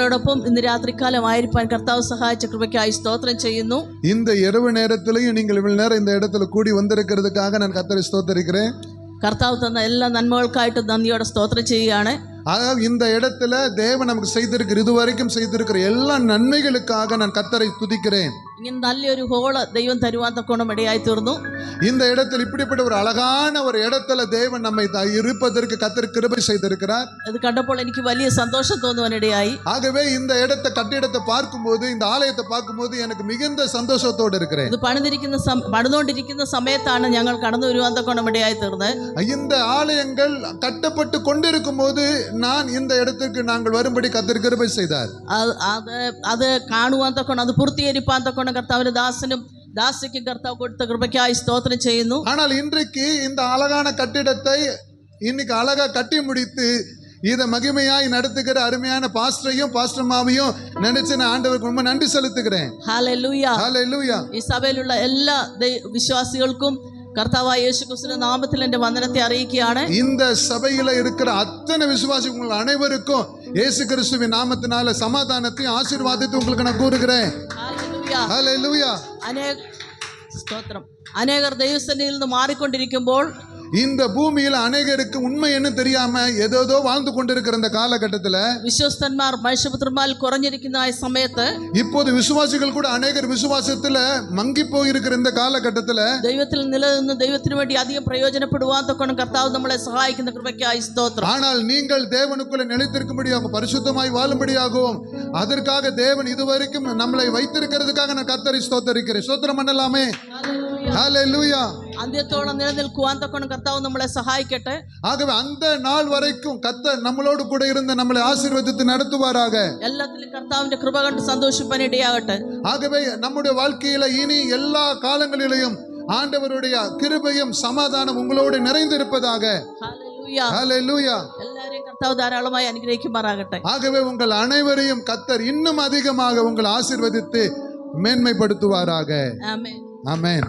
ഞങ്ങളോടൊപ്പം ഇന്ന് രാത്രികാലമായിരിക്കാൻ കർത്താവ് സഹായിച്ച കൃപയ്ക്കായി സ്തോത്രം ചെയ്യുന്നു. இந்த இரவு நேரத்திலேயும் நீங்கள் இவ்வளவு நேரம் இந்த இடத்துல கூடி வந்திருக்கிறதுக்காக நான் கர்த்தரை ஸ்தோத்திரிக்கிறேன். കർത്താവ് തന്ന എല്ലാ നന്മകൾക്കായിട്ട് നന്ദിയോടെ സ്തോത്രം ചെയ്യുകയാണ്. இந்த இடத்துல தேவன் நமக்கு செய்திருக்கிற இதுவரைக்கும் செய்திருக்கிற எல்லா நன்மைகளுக்காக நான் கர்த்தரை துதிக்கிறேன். ഇങ്ങനെ നല്ലൊരു ഹോള് ദൈവം തരുവാൻ തക്കോണം ഇടയായി തീർന്നു. இந்த இடத்துல இப்படிப்பட்ட ஒரு அழகான ஒரு இடத்துல தேவன் நம்மை இருப்பதற்கு கர்த்தர் கிருபை செய்திருக்கிறார். அது കണ്ടപ്പോൾ എനിക്ക് വലിയ സന്തോഷം തോന്നുവാനിടയായി. ஆகவே இந்த கட்டிடத்தை பார்க்கும்போது இந்த ஆலயத்தை பார்க்கும்போது எனக்கு மிகுந்த சந்தோஷத்தோடு இருக்கிறேன். ഇത് പണിതുകൊണ്ടിരിക്കുന്ന സമയത്താണ് ഞങ്ങൾ കടന്നു വരുവാൻ തക്കോണം ഇടയായി തീർന്നത്. இந்த ஆலயங்கள் கட்டப்பட்டு கொண்டிருக்கும் போது நான் இந்த இடத்துக்கு நாங்கள் வரும்படி கர்த்தர் கிருபை செய்தார். അത് കാണുവാൻ തക്കോണം അത് പൂർത്തീകരിപ്പാൻ തക്കോണം കർത്താവിന്റെ ദാസനും ദാസിക്കും കർത്താവ് കൊടുത്ത കൃപയ്ക്കായി സ്തോത്രം ചെയ്യുന്നു. ஆனால் இன்றைக்கு இந்த அழகான கட்டிடத்தை இன்னைக்கு அழகா கட்டி முடித்து இதை மகிமையாய் நடத்துகிற அருமையான பாஸ்டரையும் பாஸ்டர்மாவையும் நினைச்சு நான் ஆண்டவருக்கு ரொம்ப நன்றி செலுத்துகிறேன். ஹல்லேலூயா ஹல்லேலூயா. ഈ സഭയിലുള്ള എല്ലാ വിശ്വാസികൾക്കും കർത്താവായ യേശുക്രിസ്തുവിന്റെ നാമത്തിൽ എൻ്റെ വന്ദനത്തെ അറിയിക്കുകയാണ്. இந்த சபையில இருக்கிற அத்தனை விசுவாசிகள் அனைவருக்கும் இயேசு கிறிஸ்துவின் நாமத்தினால சமாதானத்தையும் ஆசீர்வாதத்தையும் உங்களுக்கு நான் கூறுகிறேன். ஹல்லேலூயா. அநேகர் ദൈവസന്നിധിയിൽ നിന്ന് മാറിക്കൊണ്ടിരിക്കുമ്പോൾ இந்த பூமியில அநேகருக்கு உண்மை என்ன தெரியாம ஏதோ வாழ்ந்து கொண்டிருக்கிற இந்த காலகட்டத்துல വിശ്വസ്തന്മാർ മനുഷ്യപുത്രന്മാരിൽ കുറഞ്ഞിരിക്കുന്ന സമയത്ത് இப்போது விசுவாசிகள் கூட அநேகர் விசுவாசத்துல மங்கி போயிருக்கிற இந்த காலகட்டத்துல ദൈവത്തിൽ നിലനിന്ന് ദൈവത്തിന് വേണ്ടി അധികം പ്രയോജനപ്പെടുവാൻ തക്കോണം കർത്താവ് നമ്മളെ സഹായിക്കുന്ന കൃപയ്ക്കായി സ്തോത്രം. ஆனால் நீங்கள் தேவனுக்குள்ள நிலைத்திருக்கும்படியாகவும் பரிசுத்தமாய் வாழும்படியாகவும் அதற்காக தேவன் இதுவரைக்கும் நம்மளை வைத்திருக்கிறதுக்காக நான் கர்த்தரை ஸ்தோத்திரிக்கிறேன். ஸ்தோத்திரம் பண்ணலாமே. ஹல்லேலூயா. അന്ത്യത്തോളം നിലനിൽക്കുവാൻ തക്കോണം കർത്താവ് നമ്മളെ സഹായിക്കട്ടെ. ஆகவே அந்த நாள் வரைக்கும் கர்த்தர் நம்மளோடு கூட இருந்து நம்மளை ஆசீர்வதித்து நடத்துவாராக. എല്ലാത്തിലും കർത്താവിന്റെ കൃപ കണ്ട് സന്തോഷിപ്പാൻ ഇടയാകട്ടെ. ஆகவே நம்முடைய வாழ்க்கையில இனி எல்லா காலங்களிலும் ஆண்டவருடைய கிருபையும் சமாதானம் உங்களோடு நிறைந்திருப்பதாக. ஹல்லேலூயா. ஹல்லேலூயா. எல்லாரையும் கர்த்தாവ് ധാരാളമായി അനുഗ്രഹിക്കുമാറാകട്ടെ. ஆகவே உங்கள் அனைவரையும் கர்த்தர் இன்னும் அதிகமாக உங்களை ஆசீர்வதித்து மேன்மைப்படுத்துவாராக. ஆமென். ஆமென்.